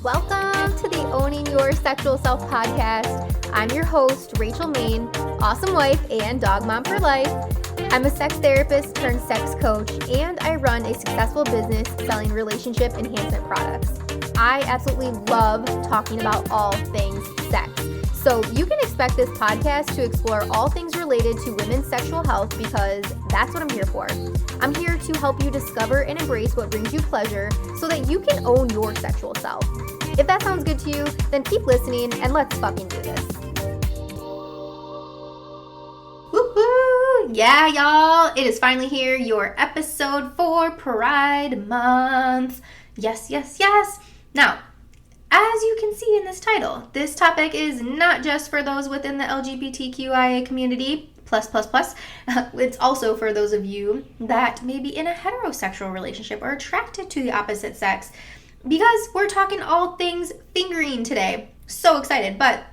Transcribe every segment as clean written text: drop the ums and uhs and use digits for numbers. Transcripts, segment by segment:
Welcome to the Owning Your Sexual Self podcast. I'm your host, Rachel Main, awesome wife and dog mom for life. I'm a sex therapist turned sex coach, and I run a successful business selling relationship enhancement products. I absolutely love talking about all things sex. So you can expect this podcast to explore all things related to women's sexual health because that's what I'm here for. I'm here to help you discover and embrace what brings you pleasure so that you can own your sexual self. If that sounds good to you, then keep listening and let's fucking do this. Woohoo! Yeah, y'all. It is finally here, your episode for Pride Month. Yes, yes, yes. Now, as you can see in this title, this topic is not just for those within the LGBTQIA community, plus. It's also for those of you that may be in a heterosexual relationship or attracted to the opposite sex, because we're talking all things fingering today. So excited, but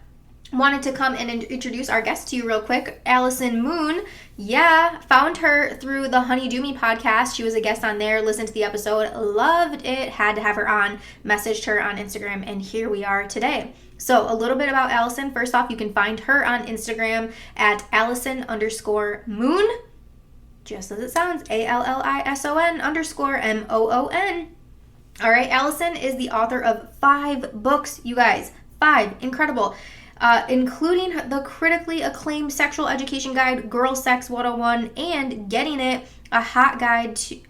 wanted to come and introduce our guest to you real quick, Allison Moon. Yeah, found her through the Honeydew Me Podcast. She was a guest on there, listened to the episode, loved it, had to have her on, messaged her on Instagram, and here we are today. So a little bit about Allison. First off, you can find her on Instagram at Allison_Moon, just as it sounds, ALLISON_MOON. All right, Allison is the author of 5 books, you guys. 5, incredible. Including the critically acclaimed sexual education guide, Girl Sex 101, and Getting It, a guide to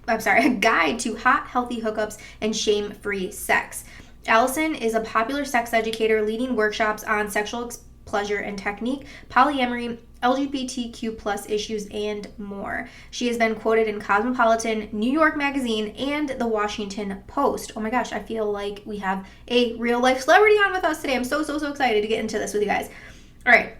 hot, healthy hookups and shame-free sex. Allison is a popular sex educator leading workshops on sexual pleasure and technique, polyamory, LGBTQ plus issues, and more. She has been quoted in Cosmopolitan, New York Magazine, and the Washington Post. Oh my gosh, I feel like we have a real life celebrity on with us today. I'm so excited to get into this with you guys. All right.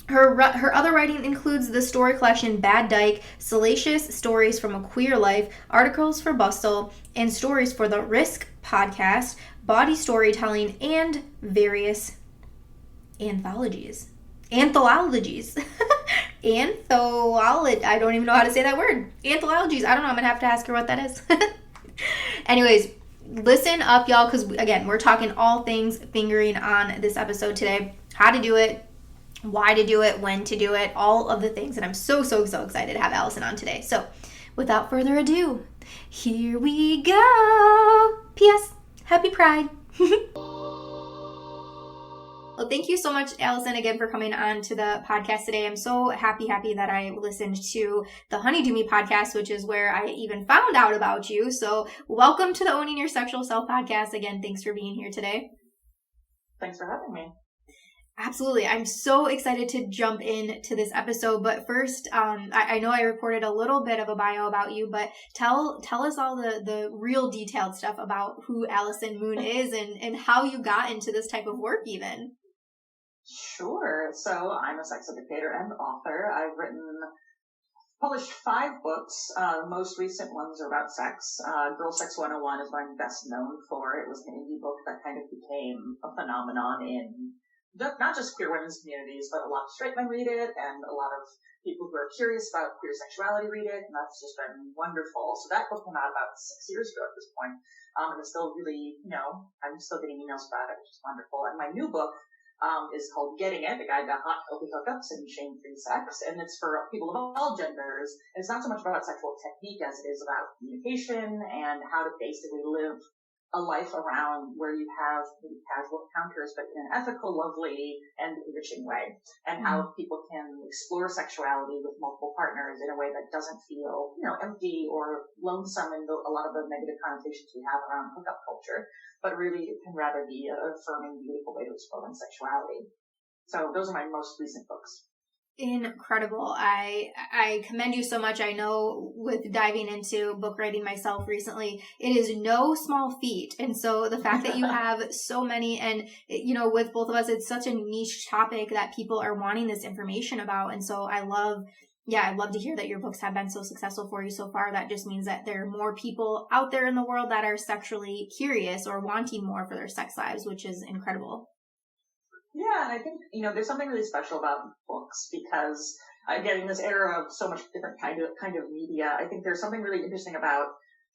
Her other writing includes the story collection Bad Dyke, Salacious Stories from a Queer Life, articles for Bustle, and stories for the Risk podcast, Bawdy Storytelling, and various anthologies. I don't even know how to say that word. Anthologies. I don't know. I'm going to have to ask her what that is. Anyways, listen up, y'all, because, again, we're talking all things fingering on this episode today. How to do it, why to do it, when to do it, all of the things. And I'm so excited to have Allison on today. So, without further ado, here we go. P.S. Happy Pride. Well, thank you so much, Allison, again, for coming on to the podcast today. I'm so happy that I listened to the Honeydew Me Podcast, which is where I even found out about you. So welcome to the Owning Your Sexual Self podcast. Again, thanks for being here today. Thanks for having me. Absolutely. I'm so excited to jump into this episode. But first, I know I reported a little bit of a bio about you, but tell us all the real detailed stuff about who Allison Moon is and how you got into this type of work even. Sure. So I'm a sex educator and author. I've published 5 books. Most recent ones are about sex. Girl Sex 101 is what I'm best known for. It was an indie book that kind of became a phenomenon in not just queer women's communities, but a lot of straight men read it, and a lot of people who are curious about queer sexuality read it, and that's just been wonderful. So that book came out about 6 years ago at this point, and it's still really, I'm still getting emails about it, which is wonderful. And my new book is called Getting It, a guide to hot, healthy hookups and shame-free sex, and it's for people of all genders. And it's not so much about sexual technique as it is about communication and how to basically live a life around where you have maybe casual encounters, but in an ethical, lovely, and enriching way, and how people can explore sexuality with multiple partners in a way that doesn't feel, empty or lonesome in a lot of the negative connotations we have around hookup culture, but really it can rather be an affirming, beautiful way to explore one's sexuality. So those are my most recent books. Incredible. I commend you so much. I know with diving into book writing myself recently, it is no small feat. And so the fact that you have so many, and, with both of us, it's such a niche topic that people are wanting this information about. And so I'd love to hear that your books have been so successful for you so far. That just means that there are more people out there in the world that are sexually curious or wanting more for their sex lives, which is incredible. Yeah, and I think, there's something really special about books because, again, in this era of so much different kind of media, I think there's something really interesting about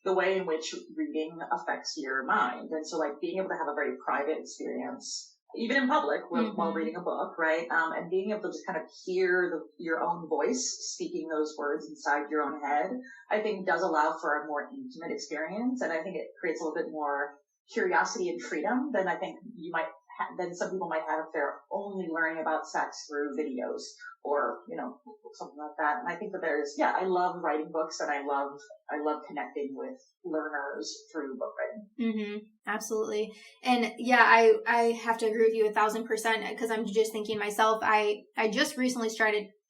the way in which reading affects your mind. And so like being able to have a very private experience, even in public while reading a book, right? And being able to just kind of hear your own voice speaking those words inside your own head, I think does allow for a more intimate experience. And I think it creates a little bit more curiosity and freedom than I think you might than some people might have if they're only learning about sex through videos or, something like that. And I think that I love writing books, and I love connecting with learners through book writing. Absolutely. And yeah, I have to agree with you 1,000%, because I'm just thinking myself, I just recently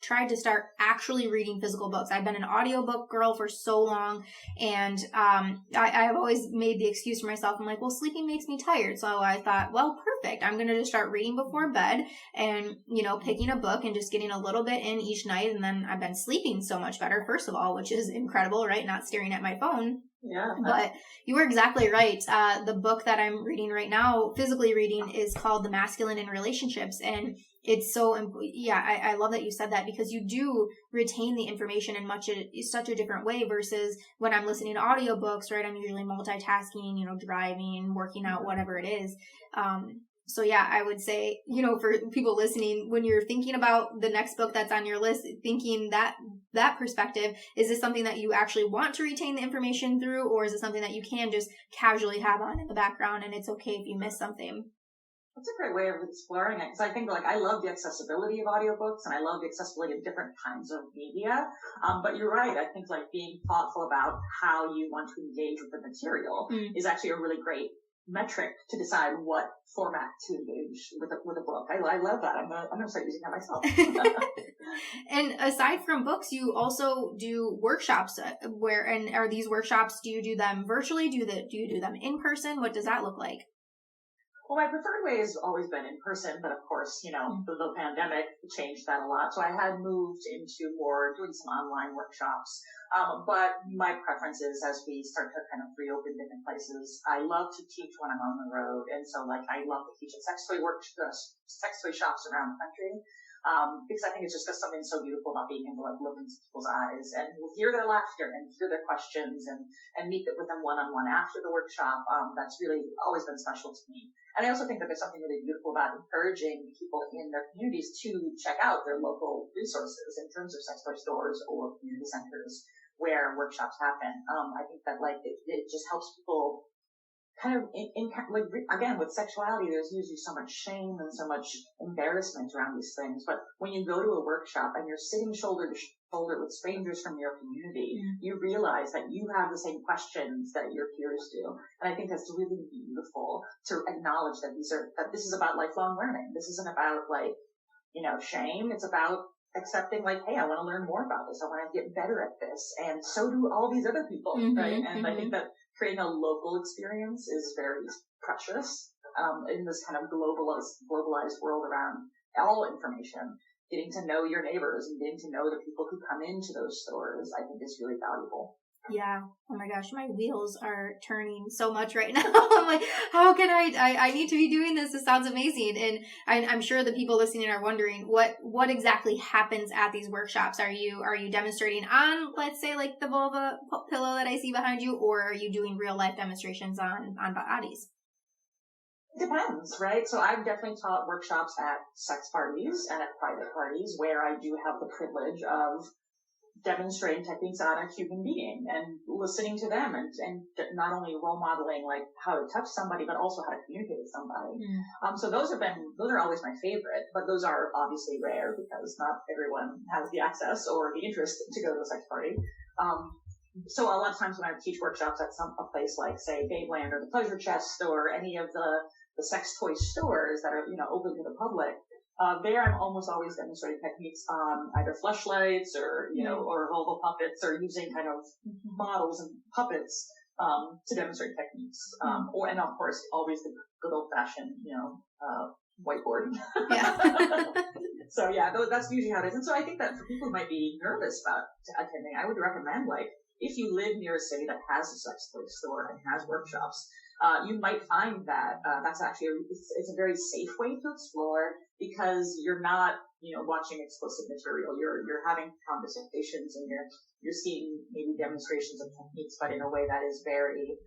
tried to start actually reading physical books. I've been an audiobook girl for so long, and I've always made the excuse for myself. I'm like, well, sleeping makes me tired. So I thought, well, perfect. I'm going to just start reading before bed and, picking a book and just getting a little bit in each night. And then I've been sleeping so much better, first of all, which is incredible, right? Not staring at my phone. Yeah. But you were exactly right. The book that I'm reading right now, physically reading, is called The Masculine in Relationships. And it's so, I love that you said that, because you do retain the information in such a different way versus when I'm listening to audiobooks, right? I'm usually multitasking, driving, working out, whatever it is. So yeah, I would say, for people listening, when you're thinking about the next book that's on your list, thinking that perspective, is this something that you actually want to retain the information through, or is it something that you can just casually have on in the background and it's okay if you miss something? That's a great way of exploring it, because I think I love the accessibility of audiobooks, and I love the accessibility of different kinds of media. But you're right. I think being thoughtful about how you want to engage with the material is actually a really great metric to decide what format to engage with a book. I love that. I'm gonna start using that myself. And aside from books, you also do workshops. And are these workshops? Do you do them virtually? Do you do them in person? What does that look like? Well, my preferred way has always been in person, but of course, the pandemic changed that a lot. So I had moved into more doing some online workshops. But my preference is, as we start to kind of reopen different places, I love to teach when I'm on the road. And so I love to teach at sex toy shops around the country. Because I think it's just something so beautiful about being able to look into people's eyes and hear their laughter and hear their questions and meet with them one-on-one after the workshop. That's really always been special to me. And I also think that there's something really beautiful about encouraging people in their communities to check out their local resources in terms of sex toy stores or community centers where workshops happen. I think that it just helps people kind of again, with sexuality, there's usually so much shame and so much embarrassment around these things. But when you go to a workshop and you're sitting shoulder to shoulder with strangers from your community, you realize that you have the same questions that your peers do. And I think that's really beautiful to acknowledge that this is about lifelong learning. This isn't about shame. It's about accepting hey, I want to learn more about this. I want to get better at this. And so do all these other people, right? And I think that creating a local experience is very precious in this kind of globalized world around all information. Getting to know your neighbors and getting to know the people who come into those stores, I think is really valuable. Yeah. Oh my gosh, my wheels are turning so much right now. I'm like, how can I need to be doing this. This sounds amazing. And I'm sure the people listening are wondering what exactly happens at these workshops. Are you demonstrating on, let's say, the vulva pillow that I see behind you, or are you doing real life demonstrations on bodies? It depends, right? So I've definitely taught workshops at sex parties and at private parties where I do have the privilege of demonstrating techniques on a human being and listening to them and not only role modeling how to touch somebody, but also how to communicate with somebody. So those are always my favorite, but those are obviously rare because not everyone has the access or the interest to go to a sex party. So a lot of times when I teach workshops at a place like, say, Babeland or the Pleasure Chest or any of the sex toy stores that are, open to the public, there I'm almost always demonstrating techniques on either fleshlights or, or vulva puppets, or using kind of models and puppets, to demonstrate techniques. And of course, always the good old fashioned, whiteboard. Yeah. So yeah, that's usually how it is. And so I think that for people who might be nervous about attending, I would recommend if you live near a city that has a sex toy store and has workshops, you might find that that's actually it's a very safe way to explore, because you're not watching explicit material. You're having conversations and you're seeing maybe demonstrations of techniques, but in a way that is very,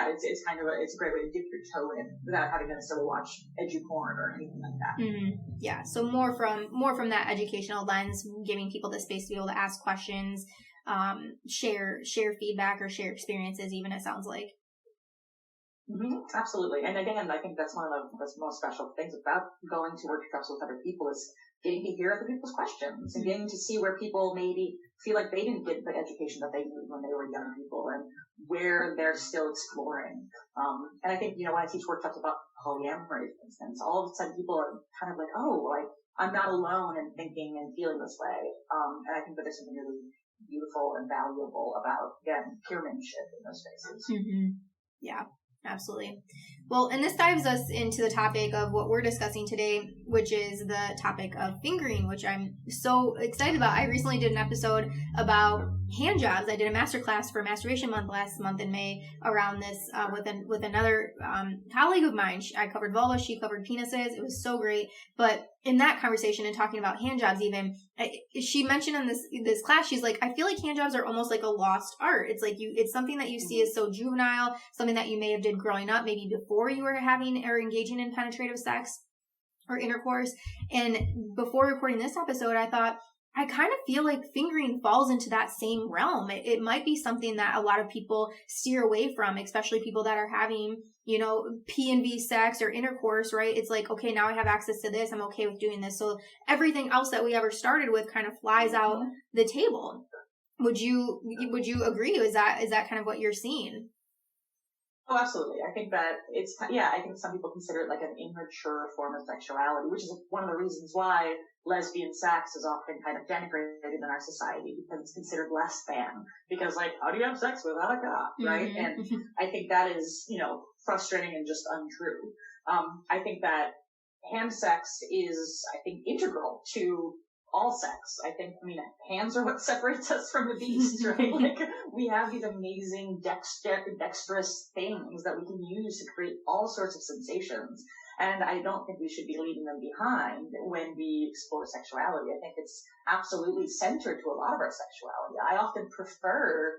it's kind of it's a great way to dip your toe in without having to necessarily watch edu-porn or anything like that. Mm-hmm. Yeah. So more from that educational lens, giving people the space to be able to ask questions, share feedback or share experiences, even, it sounds like. Mm-hmm, absolutely. And again, I think that's one of the most special things about going to workshops with other people is getting to hear other people's questions and getting to see where people maybe feel like they didn't get the education that they needed when they were young people and where they're still exploring. And I think, when I teach workshops about polyamory, for instance, all of a sudden people are kind of like, oh, like, I'm not alone in thinking and feeling this way. And I think that there's something really beautiful and valuable about, again, peermanship in those spaces. Mm-hmm. Yeah. Absolutely. Well, and this dives us into the topic of what we're discussing today, which is the topic of fingering, which I'm so excited about. I recently did an episode about hand jobs. I did a masterclass for Masturbation Month last month in May around this with another colleague of mine. I covered vulva, she covered penises. It was so great. But in that conversation and talking about hand jobs, even she mentioned in this class, she's like, I feel like hand jobs are almost like a lost art. It's like it's something that you see as so juvenile, something that you may have did growing up, maybe before you were having or engaging in penetrative sex or intercourse. And before recording this episode, I thought, I kind of feel like fingering falls into that same realm. It might be something that a lot of people steer away from, especially people that are having, P&V sex or intercourse, right? It's like, okay, now I have access to this. I'm okay with doing this. So everything else that we ever started with kind of flies out the table. Would you agree? Is that kind of what you're seeing? Oh, absolutely. I think that I think some people consider it like an immature form of sexuality, which is one of the reasons why lesbian sex is often kind of denigrated in our society because it's considered less than. Because, like, how do you have sex without a cock, right? Mm-hmm. And I think that is, frustrating and just untrue. I think that hand sex is, integral to all sex. Hands are what separates us from the beast, right? Like, we have these amazing dexterous things that we can use to create all sorts of sensations. And I don't think we should be leaving them behind when we explore sexuality. I think it's absolutely centered to a lot of our sexuality. I often prefer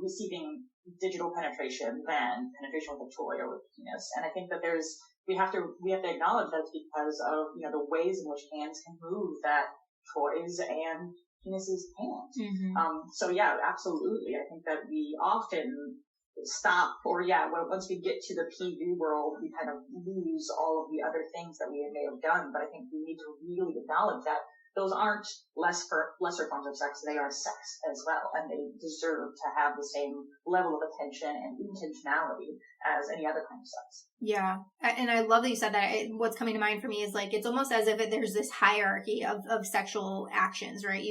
receiving digital penetration than penetration with a toy or with a penis. And I think that we have to acknowledge that's because of, the ways in which hands can move that toys and penises can't. Mm-hmm. So yeah, absolutely. I think that we often stop, once we get to the PV world, we kind of lose all of the other things that we may have done. But I think we need to really acknowledge that those aren't lesser forms of sex. They are sex as well, and they deserve to have the same level of attention and intentionality as any other kind of sex. Yeah. And I love that you said that. What's coming to mind for me is like, it's almost as if there's this hierarchy of sexual actions, right?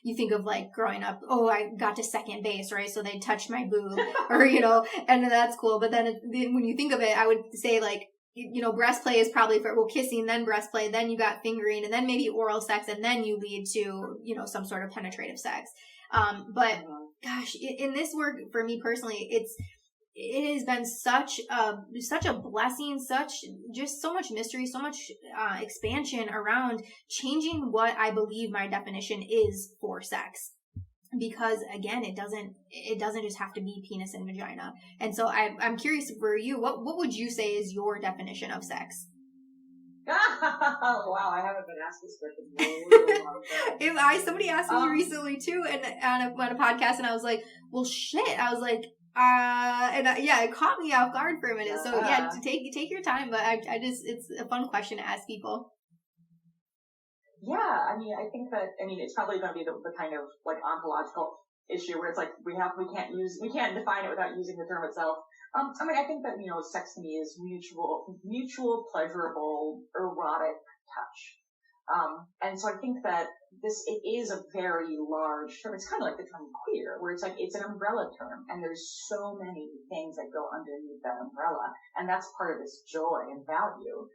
You think of like growing up, oh, I got to second base, right? So they touched my boob or, and that's cool. But then when you think of it, I would say like, breast play is probably for, kissing, then breast play, then you got fingering, and then maybe oral sex, and then you lead to, some sort of penetrative sex. But gosh, in this work, for me personally, it has been such a blessing, so much mystery, so much expansion around changing what I believe my definition is for sex. Because again, it doesn't just have to be penis and vagina. And so I'm curious for you, what would you say is your definition of sex? Wow, I haven't been asked this question. Somebody asked me recently too, and on a podcast, and I was like, well, shit. I was like, it caught me off guard for a minute. So yeah, take your time, but it's a fun question to ask people. Yeah, I think that, it's probably going to be the kind of like ontological issue where it's like we can't define it without using the term itself. I think that, sex to me is mutual, pleasurable, erotic touch. And so I think that it is a very large term. It's kind of like the term queer, where it's like, it's an umbrella term, and there's so many things that go underneath that umbrella, and that's part of its joy and value.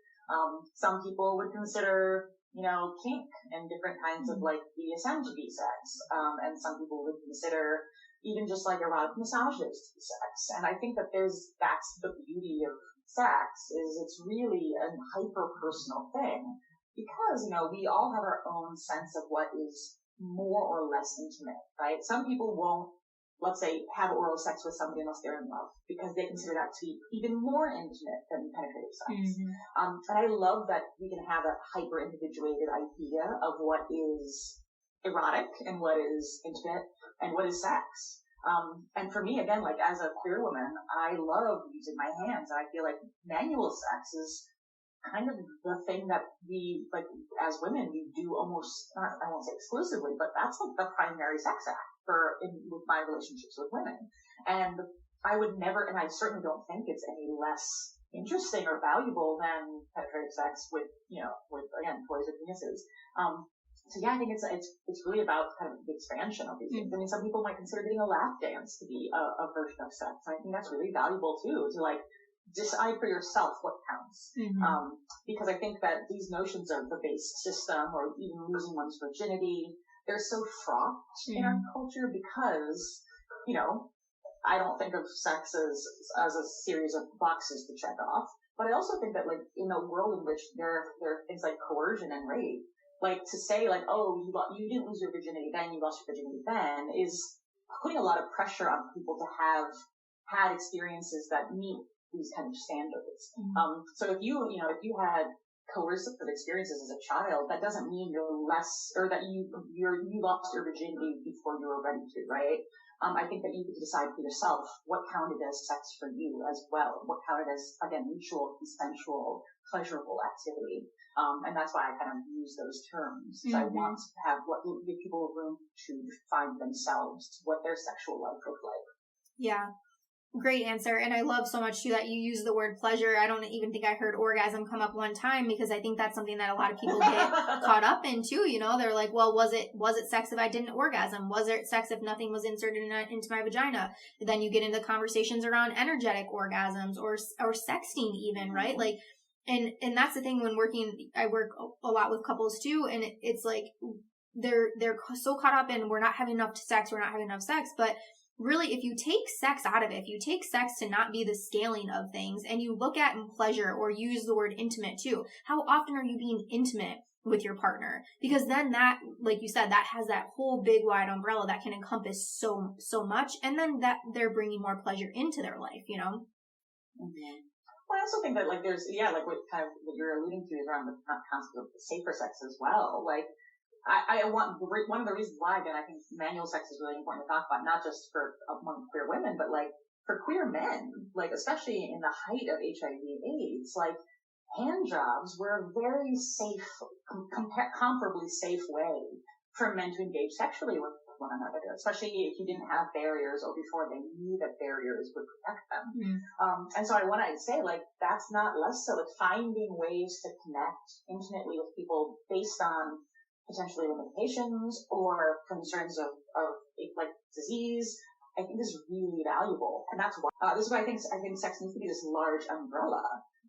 Some people would consider, kink and different kinds of like BDSM to be sex. And some people would consider even just like erotic massages to be sex. And I think that that's the beauty of sex, is it's really a hyper personal thing. because, we all have our own sense of what is more or less intimate, right? Some people won't, let's say, have oral sex with somebody unless they're in love, because they consider that to be even more intimate than penetrative sex. And I love that we can have a hyper-individuated idea of what is erotic and what is intimate and what is sex. And for me, again, like as a queer woman, I love using my hands, and I feel like manual sex is kind of the thing that we, like, as women, we do almost, not, I won't say exclusively, but that's like the primary sex act with my relationships with women. And I would never, and I certainly don't think it's any less interesting or valuable than penetrative sex with again, toys or penises. So yeah, I think it's really about kind of the expansion of these things. I mean, some people might consider getting a lap dance to be a version of sex. I think that's really valuable too, to like decide for yourself what counts. Because I think that these notions of the base system or even losing one's virginity, they're so fraught in our culture because, I don't think of sex as a series of boxes to check off. But I also think that, like, in a world in which there are things like coercion and rape, like to say like, oh, you didn't lose your virginity then, you lost your virginity then, is putting a lot of pressure on people to have had experiences that meet these kind of standards. So if you had coercive experiences as a child, that doesn't mean you're less, or that you lost your virginity before you were ready to, right? I think that you could decide for yourself what counted as sex for you as well, what counted as, again, mutual, consensual, pleasurable activity. And that's why I kind of use those terms. I want to give people room to find themselves, what their sexual life looks like. Yeah. Great answer. And I love so much too that you use the word pleasure. I don't even think I heard orgasm come up one time, because I think that's something that a lot of people get caught up in too. They're like, well, was it sex if I didn't orgasm? Was it sex if nothing was inserted into my vagina? And then you get into conversations around energetic orgasms or sexting even, right? Like, and that's the thing when I work a lot with couples too. And it's like, they're so caught up in, we're not having enough sex, but really, if you take sex out of it, if you take sex to not be the scaling of things, and you look at pleasure or use the word intimate too, how often are you being intimate with your partner? Because then that, like you said, that has that whole big wide umbrella that can encompass so much, and then that they're bringing more pleasure into their life, Well, I also think that, like, there's, like what you're alluding to is around the concept of safer sex as well. Like, one of the reasons why, again, I think manual sex is really important to talk about, not just for among queer women, but like for queer men, like especially in the height of HIV/AIDS, like hand jobs were a very safe, comparably safe way for men to engage sexually with one another, especially if you didn't have barriers or before they knew that barriers would protect them. And so I want to say, like, that's not less so. It's finding ways to connect intimately with people based on potentially limitations or concerns of like disease, I think is really valuable. And that's why, this is why I think sex needs to be this large umbrella,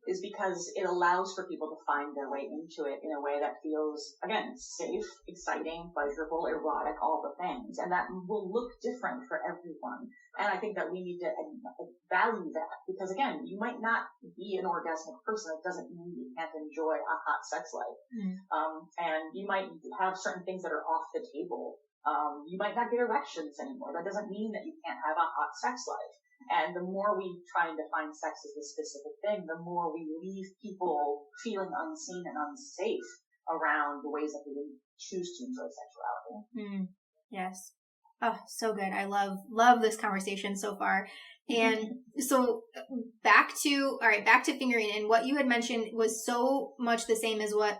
is because it allows for people to find their way into it in a way that feels, again, safe, exciting, pleasurable, erotic, all the things. And that will look different for everyone. And I think that we need to value that, because again, you might not be an orgasmic person. It doesn't mean you can't enjoy a hot sex life. And you might have certain things that are off the table. You might not get erections anymore. That doesn't mean that you can't have a hot sex life. And the more we try and define sex as a specific thing, the more we leave people feeling unseen and unsafe around the ways that they choose to enjoy sexuality. Yes. Oh, so good. I love this conversation so far. And so back to fingering, and what you had mentioned was so much the same as what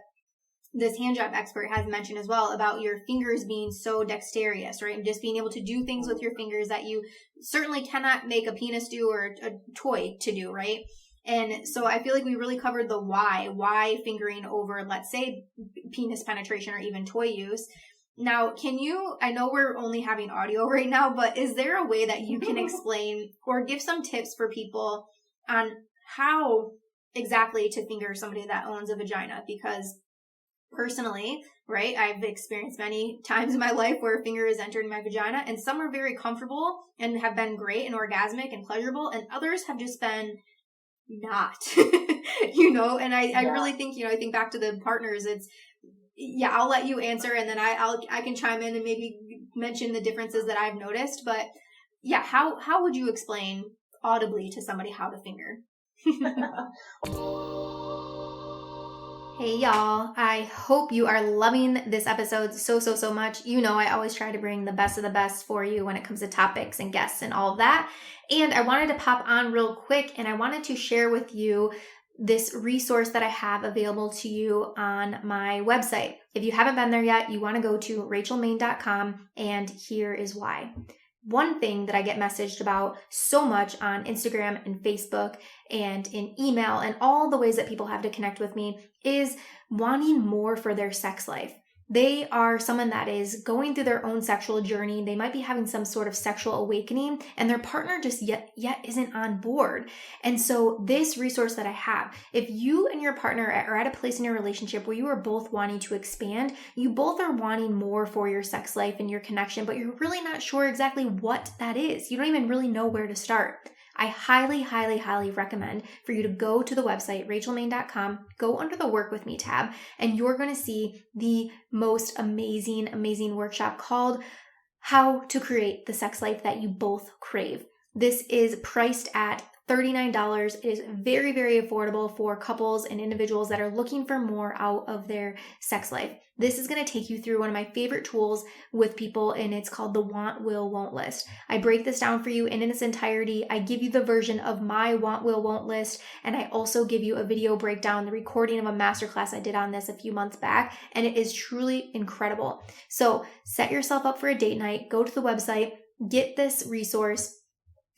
this hand job expert has mentioned as well, about your fingers being so dexterous, right? And just being able to do things with your fingers that you certainly cannot make a penis do or a toy to do, right? And so I feel like we really covered the why fingering over, let's say, penis penetration or even toy use. Now, I know we're only having audio right now, but is there a way that you can explain or give some tips for people on how exactly to finger somebody that owns a vagina? Because personally, right, I've experienced many times in my life where a finger is entering my vagina, and some are very comfortable and have been great and orgasmic and pleasurable, and others have just been not. And I really think, I think back to the partners, I'll let you answer, and then I can chime in and maybe mention the differences that I've noticed. But yeah, how would you explain audibly to somebody how to finger? Hey y'all, I hope you are loving this episode so much. I always try to bring the best of the best for you when it comes to topics and guests and all of that. And I wanted to pop on real quick, and I wanted to share with you this resource that I have available to you on my website. If you haven't been there yet, you want to go to rachelmaine.com, and here is why. One thing that I get messaged about so much on Instagram and Facebook and in email and all the ways that people have to connect with me is wanting more for their sex life. They are someone that is going through their own sexual journey. They might be having some sort of sexual awakening, and their partner just yet isn't on board. And so this resource that I have, if you and your partner are at a place in your relationship where you are both wanting to expand, you both are wanting more for your sex life and your connection, but you're really not sure exactly what that is. You don't even really know where to start. I highly recommend for you to go to the website, rachelmaine.com, go under the Work With Me tab, and you're going to see the most amazing workshop called How to Create the Sex Life That You Both Crave. This is priced at $39. It is very affordable for couples and individuals that are looking for more out of their sex life. This is going to take you through one of my favorite tools with people, and it's called the Want, Will, Won't list. I break this down for you in its entirety. I give you the version of my Want, Will, Won't list, and I also give you a video breakdown, the recording of a masterclass I did on this a few months back, and it is truly incredible. So set yourself up for a date night, go to the website, get this resource,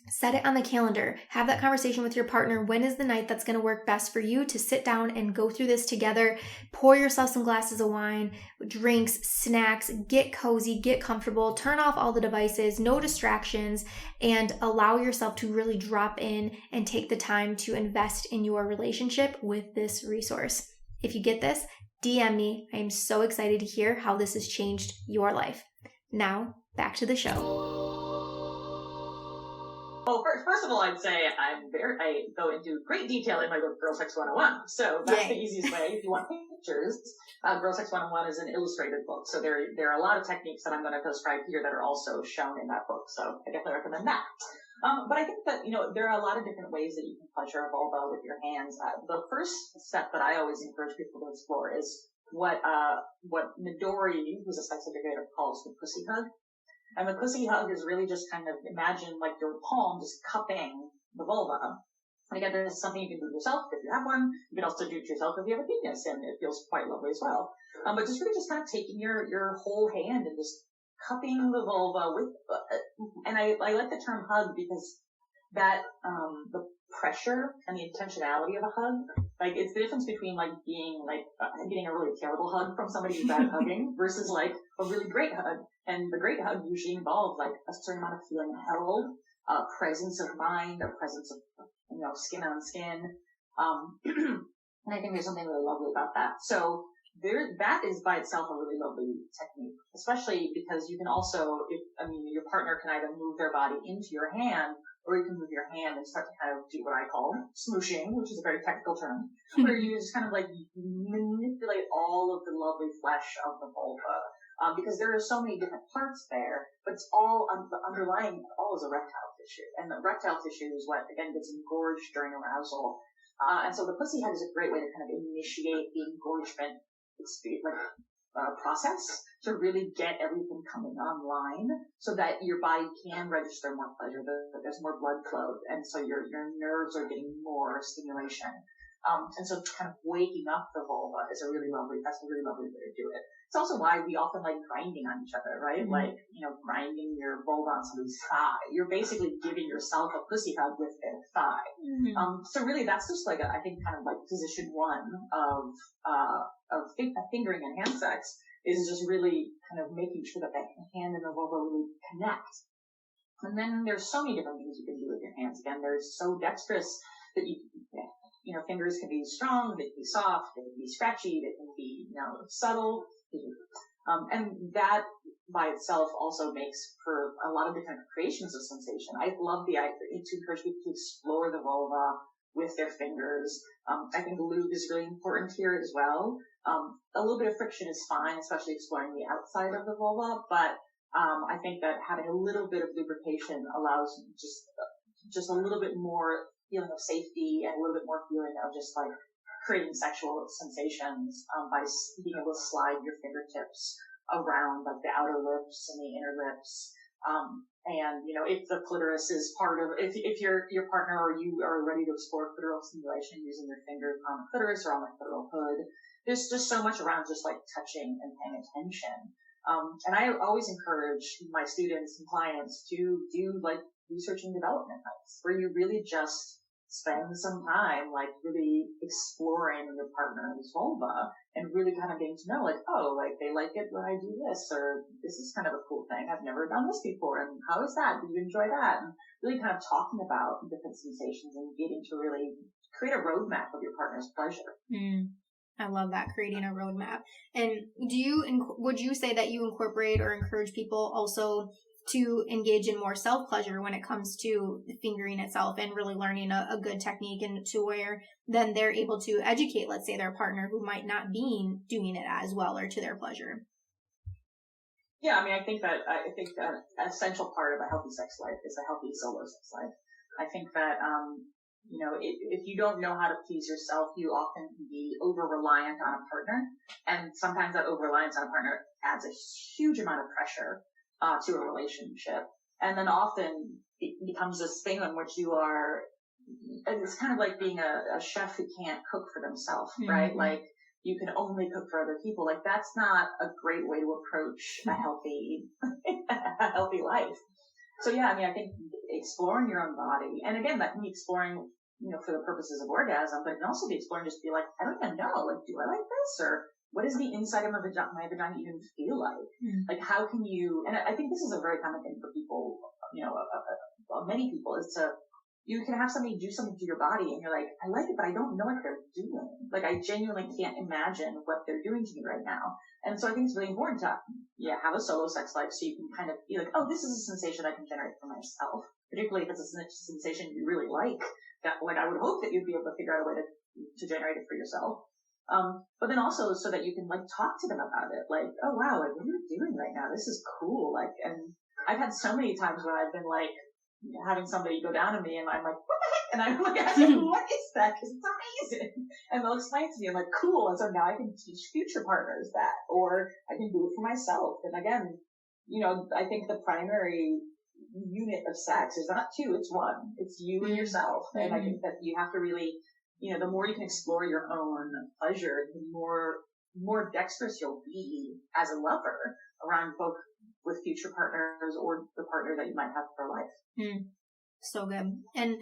set it on the calendar. Have that conversation with your partner. When is the night that's going to work best for you to sit down and go through this together? Pour yourself some glasses of wine, drinks, snacks, get cozy, get comfortable, turn off all the devices, no distractions, and allow yourself to really drop in and take the time to invest in your relationship with this resource. If you get this, DM me. I am so excited to hear how this has changed your life. Now, back to the show. Well, first of all, I'd say I go into great detail in my book, Girl Sex 101. So that's the easiest way if you want pictures. Girl Sex 101 is an illustrated book. So there are a lot of techniques that I'm going to describe here that are also shown in that book. So I definitely recommend that. But I think that, there are a lot of different ways that you can pleasure a vulva with your hands. The first step that I always encourage people to explore is what Midori, who's a sex educator, calls the pussy hug. And the pussy hug is really just kind of imagine like your palm just cupping the vulva. And again, this is something you can do yourself if you have one. You can also do it yourself if you have a penis, and it feels quite lovely as well. But just really just kind of taking your whole hand and just cupping the vulva with, and I like the term hug because that, the pressure and the intentionality of a hug, like it's the difference between like being like getting a really terrible hug from somebody who's bad at hugging versus like a really great hug. And the great hug usually involves like a certain amount of feeling held, presence of mind, a presence of, skin on skin. And I think there's something really lovely about that. So that is by itself a really lovely technique, especially because you can also, your partner can either move their body into your hand, or you can move your hand and start to kind of do what I call smooshing, which is a very technical term, where you just kind of like manipulate all of the lovely flesh of the vulva. Because there are so many different parts there, but it's all underlying it all is erectile tissue. And the erectile tissue is what, again, gets engorged during arousal. And so the pussy hug is a great way to kind of initiate the engorgement process to really get everything coming online so that your body can register more pleasure, that there's more blood flow, and so your nerves are getting more stimulation. And so kind of waking up the vulva is a really lovely way to do it. It's also why we often like grinding on each other, right? Mm-hmm. Like, grinding your vulva on somebody's thigh. You're basically giving yourself a pussy hug with their thigh. Mm-hmm. So really that's just like I think kind of like position one of fingering and hand sex is just really kind of making sure that hand and the vulva really connect. And then there's so many different things you can do with your hands. Again, they're so dexterous that fingers can be strong, they can be soft, they can be scratchy, they can be, subtle. And that by itself also makes for a lot of different creations of sensation. I love the idea to encourage people to explore the vulva with their fingers. I think lube is really important here as well. A little bit of friction is fine, especially exploring the outside of the vulva, but I think that having a little bit of lubrication allows just a little bit more feeling of safety and a little bit more feeling of just like creating sexual sensations by being able to slide your fingertips around like the outer lips and the inner lips. And, you know, if the clitoris is part of, if your partner or you are ready to explore clitoral stimulation using your fingers on the clitoris or on the clitoral hood, there's just so much around just like touching and paying attention. And I always encourage my students and clients to do like research and development nights where you really just spend some time like really exploring your partner's vulva and really kind of getting to know like, oh, like they like it when I do this, or this is kind of a cool thing. I've never done this before. And how is that? Do you enjoy that? And really kind of talking about different sensations and getting to really create a roadmap of your partner's pleasure. I love that, creating a roadmap. And would you say that you incorporate or encourage people also to engage in more self-pleasure when it comes to fingering itself and really learning a good technique, and to where then they're able to educate, let's say, their partner who might not be doing it as well or to their pleasure? Yeah, I mean, I think that an essential part of a healthy sex life is a healthy solo sex life. I think that, you know, if you don't know how to please yourself, you often can be over-reliant on a partner. And sometimes that over-reliance on a partner adds a huge amount of pressure to a relationship. And then often it becomes this thing in which you are, and it's kind of like being a chef who can't cook for themselves, right? Like you can only cook for other people. Like that's not a great way to approach a healthy life. So yeah, I mean, I think exploring your own body, and again, that can be exploring, you know, for the purposes of orgasm, but it can also be exploring just to be like, I don't even know, like, do I like this? Or what does the inside of my vagina even feel like? Like, how can you, and I think this is a very common thing for people, you know, many people, is you can have somebody do something to your body and you're like, I like it, but I don't know what they're doing. Like, I genuinely can't imagine what they're doing to me right now. And so I think it's really important to, have a solo sex life so you can kind of be like, oh, this is a sensation I can generate for myself, particularly if it's a sensation you really like. That, like, I would hope that you'd be able to figure out a way to generate it for yourself. But then also so that you can like talk to them about it. Like, oh wow, like what are you doing right now? This is cool. Like, and I've had so many times when I've been like having somebody go down to me and I'm like, what the heck? And I'm like, what is that? Cause it's amazing. And they'll explain it to me. I'm like, cool. And so now I can teach future partners that, or I can do it for myself. And again, you know, I think the primary unit of sex is not two, it's one. It's you and yourself. And I think that you have to really, you know, the more you can explore your own pleasure, the more dexterous you'll be as a lover around both with future partners or the partner that you might have for life. So good. And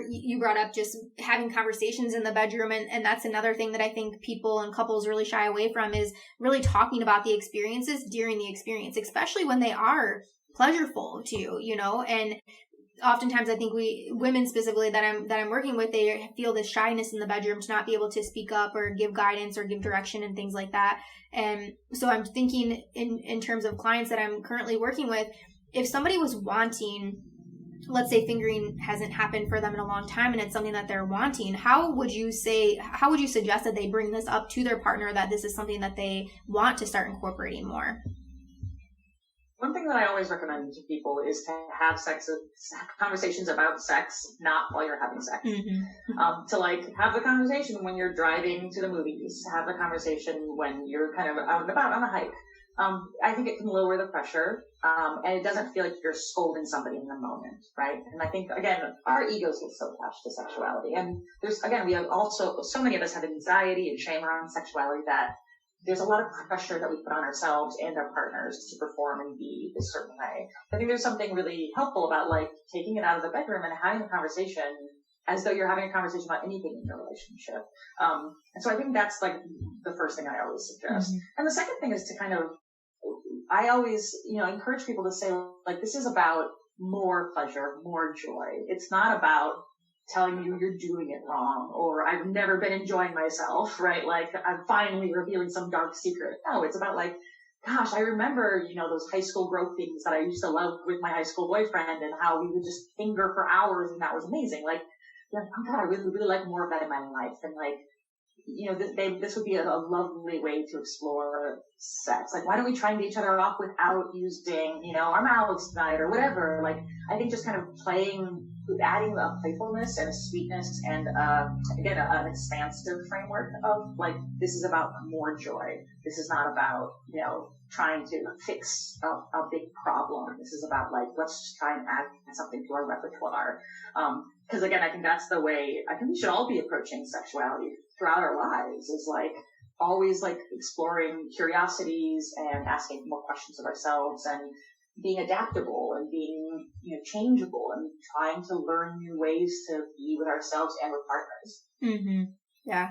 you brought up just having conversations in the bedroom, and that's another thing that I think people and couples really shy away from, is really talking about the experiences during the experience, especially when they are pleasureful to you, you know. And oftentimes I think women specifically that I'm working with, they feel this shyness in the bedroom to not be able to speak up or give guidance or give direction and things like that. And so I'm thinking in terms of clients that I'm currently working with, if somebody was wanting, let's say fingering hasn't happened for them in a long time and it's something that they're wanting, how would you suggest that they bring this up to their partner, that this is something that they want to start incorporating more? One thing that I always recommend to people is to have conversations about sex, not while you're having sex. To like have the conversation when you're driving to the movies, have the conversation when you're kind of out and about on a hike. I think it can lower the pressure, and it doesn't feel like you're scolding somebody in the moment, right? And I think, again, our egos get so attached to sexuality. And we have also, so many of us have anxiety and shame around sexuality that there's a lot of pressure that we put on ourselves and our partners to perform and be a certain way. I think there's something really helpful about like taking it out of the bedroom and having a conversation as though you're having a conversation about anything in your relationship. And so I think that's like the first thing I always suggest. And the second thing is to kind of, I always, encourage people to say like, this is about more pleasure, more joy. It's not about telling you you're doing it wrong, or I've never been enjoying myself, right? Like I'm finally revealing some dark secret. No, it's about like, gosh, I remember, those high school gropings that I used to love with my high school boyfriend and how we would just finger for hours and that was amazing. Like you're like, oh God, I really like more of that in my life. And like, this would be a lovely way to explore sex. Like, why don't we try and get each other off without using, our mouths tonight or whatever? Like, I think just kind of adding a playfulness and a sweetness and, again, an expansive framework of like, this is about more joy. This is not about, trying to fix a big problem. This is about like, let's just try and add something to our repertoire. Because again, I think that's the way I think we should all be approaching sexuality throughout our lives, is like always like exploring curiosities and asking more questions of ourselves and being adaptable and being, changeable and trying to learn new ways to be with ourselves and with partners. Mm-hmm. Yeah.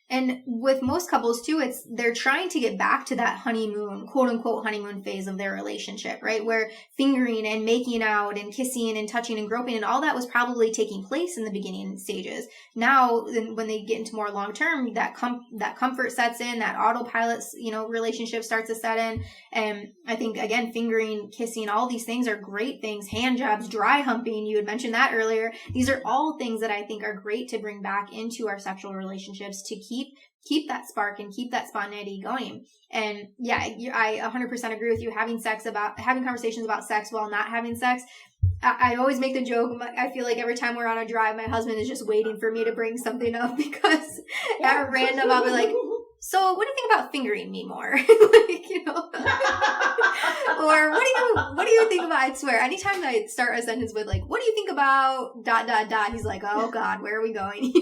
And with most couples too, they're trying to get back to that honeymoon, quote unquote honeymoon phase of their relationship, right? Where fingering and making out and kissing and touching and groping and all that was probably taking place in the beginning stages. Now, when they get into more long term, that comfort sets in, that autopilot, relationship starts to set in. And I think again, fingering, kissing, all these things are great things. Hand jobs, dry humping, you had mentioned that earlier. These are all things that I think are great to bring back into our sexual relationships to keep that spark and keep that spontaneity going. And yeah, I 100% agree with you. Having conversations about sex while not having sex. I always make the joke. I feel like every time we're on a drive, my husband is just waiting for me to bring something up because at random I'll be like, so what do you think about fingering me more? Or what do you think about, I swear, anytime I start a sentence with like, what do you think about ... he's like, oh God, where are we going?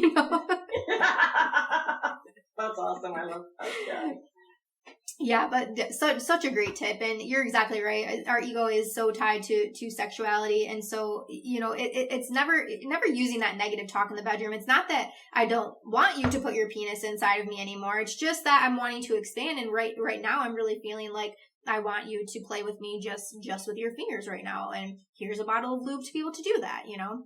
That's awesome. I love that. Yeah. Yeah, but such a great tip, and you're exactly right. Our ego is so tied to sexuality, and so it's never using that negative talk in the bedroom. It's not that I don't want you to put your penis inside of me anymore. It's just that I'm wanting to expand, and right now I'm really feeling like I want you to play with me just with your fingers right now, and here's a bottle of lube to be able to do that. Mm-hmm.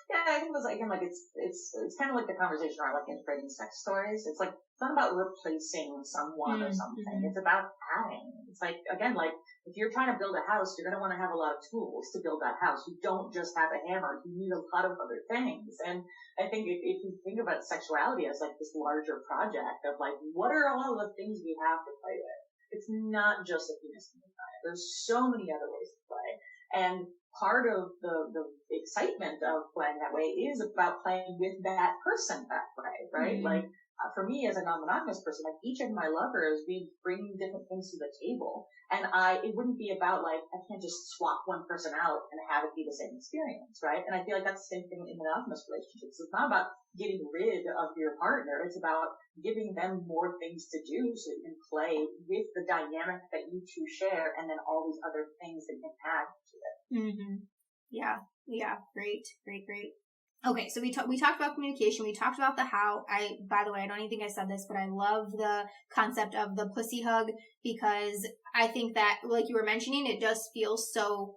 Yeah, I think it's kind of like the conversation around like integrating sex stories. It's like, it's not about replacing someone or something. It's about adding. It's like, again, like if you're trying to build a house, you're going to want to have a lot of tools to build that house. You don't just have a hammer. You need a lot of other things. And I think if you think about sexuality as like this larger project of like, what are all the things we have to play with? It's not just a penis in the vagina. There's so many other ways to play. And part of the excitement of playing that way is about playing with that person that way, right? Mm-hmm. Like, for me as a non-monogamous person, like each of my lovers, we bring different things to the table. And it wouldn't be about like, I can't just swap one person out and have it be the same experience, right? And I feel like that's the same thing in monogamous relationships. It's not about getting rid of your partner. It's about giving them more things to do so you can play with the dynamic that you two share and then all these other things that you can add to it. Mm-hmm. Yeah. Great. Okay, so we talked about communication. We talked about the how. By the way, I don't even think I said this, but I love the concept of the pussy hug because I think that, like you were mentioning, it just feels so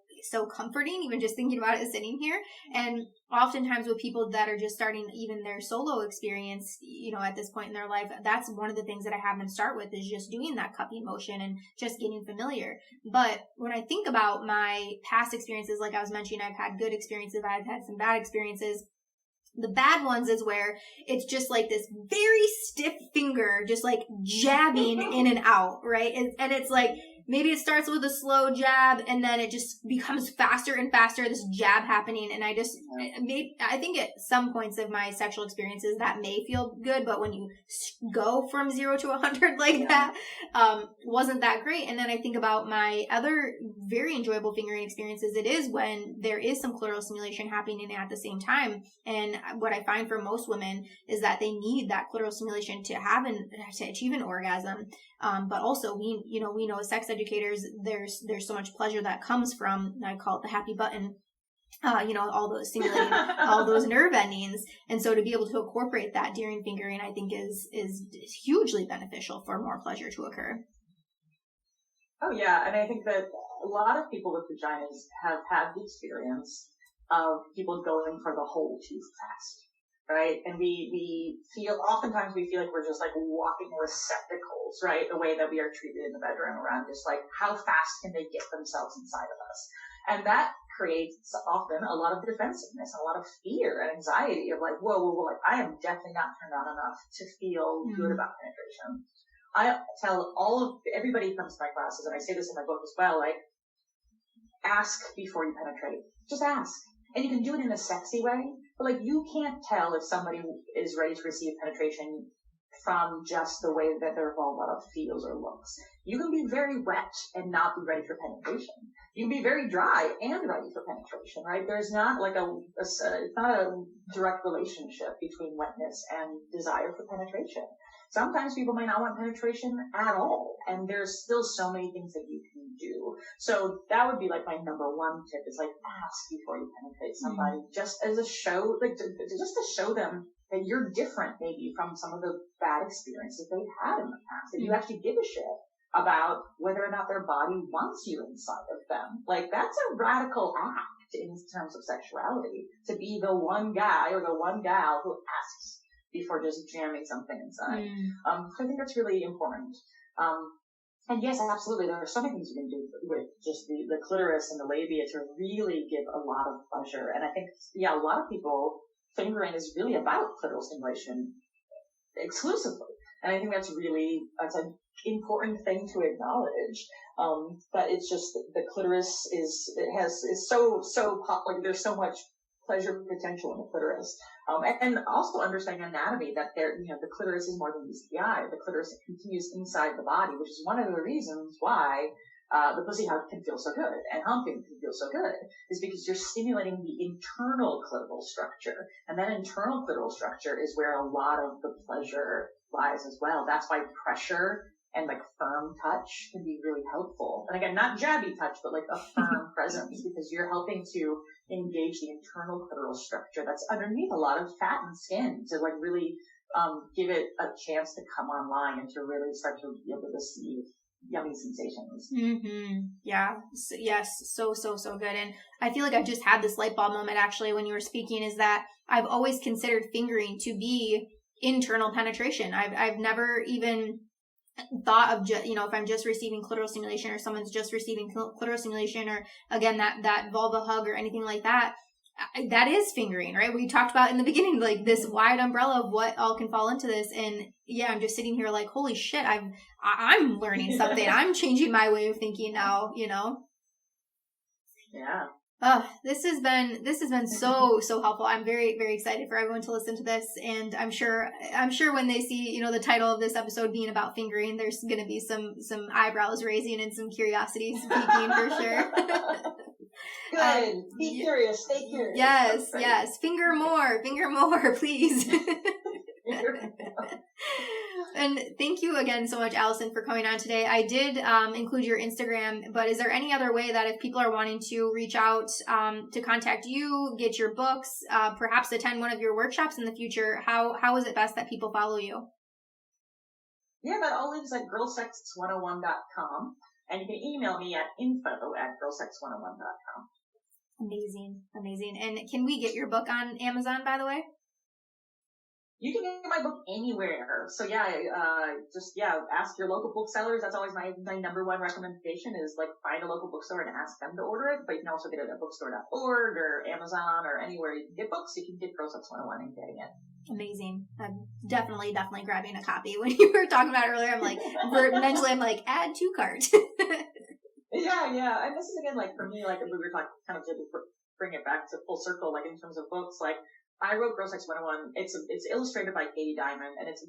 comforting, even just thinking about it sitting here. And oftentimes with people that are just starting even their solo experience, at this point in their life, that's one of the things that I have them start with is just doing that cupping motion and just getting familiar. But when I think about my past experiences, like I was mentioning, I've had good experiences, I've had some bad experiences. The bad ones is where it's just like this very stiff finger just like jabbing in and out, right? And it's like, maybe it starts with a slow jab and then it just becomes faster and faster, this jab happening. And I think at some points of my sexual experiences that may feel good, but when you go from 0 to 100 like that, wasn't that great. And then I think about my other very enjoyable fingering experiences. It is when there is some clitoral stimulation happening at the same time. And what I find for most women is that they need that clitoral stimulation to achieve an orgasm. But also we know as sex educators, there's so much pleasure that comes from, I call it the happy button, all those stimulating, all those nerve endings. And so to be able to incorporate that during fingering, I think is hugely beneficial for more pleasure to occur. Oh yeah. And I think that a lot of people with vaginas have had the experience of people going for the whole tooth test. Right? And oftentimes we feel like we're just like walking receptacles, right? The way that we are treated in the bedroom around just like how fast can they get themselves inside of us. And that creates often a lot of defensiveness, a lot of fear and anxiety of like, whoa, like, I am definitely not turned on enough to feel good about penetration. I tell everybody who comes to my classes, and I say this in my book as well, like, ask before you penetrate. Just ask. And you can do it in a sexy way, but like, you can't tell if somebody is ready to receive penetration from just the way that their vulva feels or looks. You can be very wet and not be ready for penetration. You can be very dry and ready for penetration, right? There's not like it's not a direct relationship between wetness and desire for penetration. Sometimes people might not want penetration at all, and there's still so many things that you can do. So that would be like my number one tip, is like, ask before you penetrate somebody, just as a show, like just to show them that you're different maybe from some of the bad experiences they've had in the past, that you actually give a shit about whether or not their body wants you inside of them. Like, that's a radical act in terms of sexuality, to be the one guy or the one gal who asks before just jamming something inside. So I think that's really important. And yes, absolutely, there are so many things you can do with just the clitoris and the labia to really give a lot of pleasure. And I think, a lot of people, fingering is really about clitoral stimulation exclusively. And I think that's an important thing to acknowledge. That it's just, the clitoris is so pop, like, there's so much pleasure potential in the clitoris. And also understanding anatomy, that the clitoris is more than meets the eye. The clitoris continues inside the body, which is one of the reasons why the pussy hug can feel so good and humping can feel so good, is because you're stimulating the internal clitoral structure. And that internal clitoral structure is where a lot of the pleasure lies as well. That's why pressure and like firm touch can be really helpful. And again, not jabby touch, but like a firm presence, because you're helping to engage the internal clitoral structure that's underneath a lot of fat and skin, to like really give it a chance to come online and to really start to be able to receive yummy sensations. Yeah. Yes. So good. And I feel like I just had this light bulb moment actually when you were speaking, is that I've always considered fingering to be internal penetration. I've never even thought of if I'm just receiving clitoral stimulation, or someone's just receiving clitoral stimulation, or again that vulva hug or anything like that, that is fingering, right? We talked about in the beginning, like this wide umbrella of what all can fall into this. And I'm just sitting here like, holy shit, I'm learning something. I'm changing my way of thinking now, Yeah. Oh, this has been so helpful. I'm very, very excited for everyone to listen to this, and I'm sure when they see, the title of this episode being about fingering, there's going to be some eyebrows raising and some curiosity speaking for sure. Good. Be curious. Stay curious. Yes. Finger more, please. And thank you again so much, Allison, for coming on today. I did include your Instagram, but is there any other way that if people are wanting to reach out to contact you, get your books, perhaps attend one of your workshops in the future, how is it best that people follow you? Yeah, that all lives at girlsex101.com, and you can email me at info@girlsex101.com. Amazing. And can we get your book on Amazon, by the way? You can get my book anywhere. So ask your local booksellers. That's always my number one recommendation, is like find a local bookstore and ask them to order it. But you can also get it at bookstore.org or Amazon or anywhere you can get books. You can get Girl Sex 101 and getting it. Amazing. I'm definitely grabbing a copy. When you were talking about it earlier, I'm like, mentally I'm like, add to cart. Yeah. And this is again, like for me, like we were talking, kind of to bring it back to full circle, like in terms of books, like I wrote Girl Sex 101. It's illustrated by Katie Diamond, and it's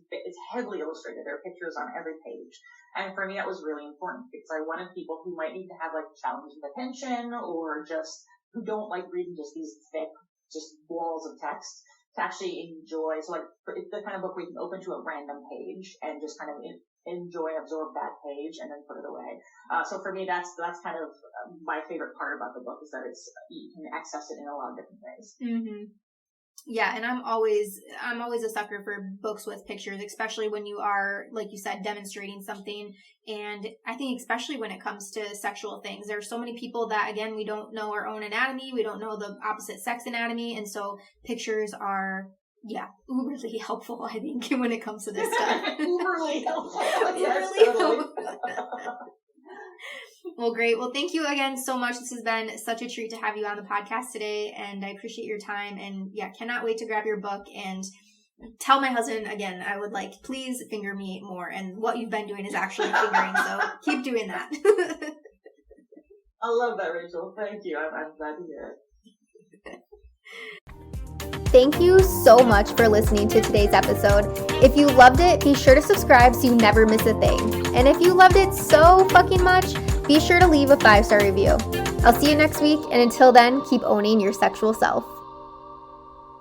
heavily illustrated. There are pictures on every page. And for me, that was really important, because I wanted people who might need to have like challenges with attention, or just who don't like reading just these thick, just walls of text, to actually enjoy. So like, it's the kind of book where you can open to a random page and just kind of absorb that page and then put it away. So for me, that's kind of my favorite part about the book, is that you can access it in a lot of different ways. Yeah, and I'm always a sucker for books with pictures, especially when you are, like you said, demonstrating something. And I think especially when it comes to sexual things, there are so many people that, again, we don't know our own anatomy, we don't know the opposite sex anatomy, and so pictures are uberly helpful, I think, when it comes to this stuff. Uberly helpful. Uberly helpful. Well, great. Well, thank you again so much. This has been such a treat to have you on the podcast today, and I appreciate your time. And yeah, cannot wait to grab your book and tell my husband again. I would like, please finger me more. And what you've been doing is actually fingering, so keep doing that. I love that, Rachel. Thank you. I'm glad to hear it. Thank you so much for listening to today's episode. If you loved it, be sure to subscribe so you never miss a thing. And if you loved it so fucking much, be sure to leave a 5-star review. I'll see you next week, and until then, keep owning your sexual self.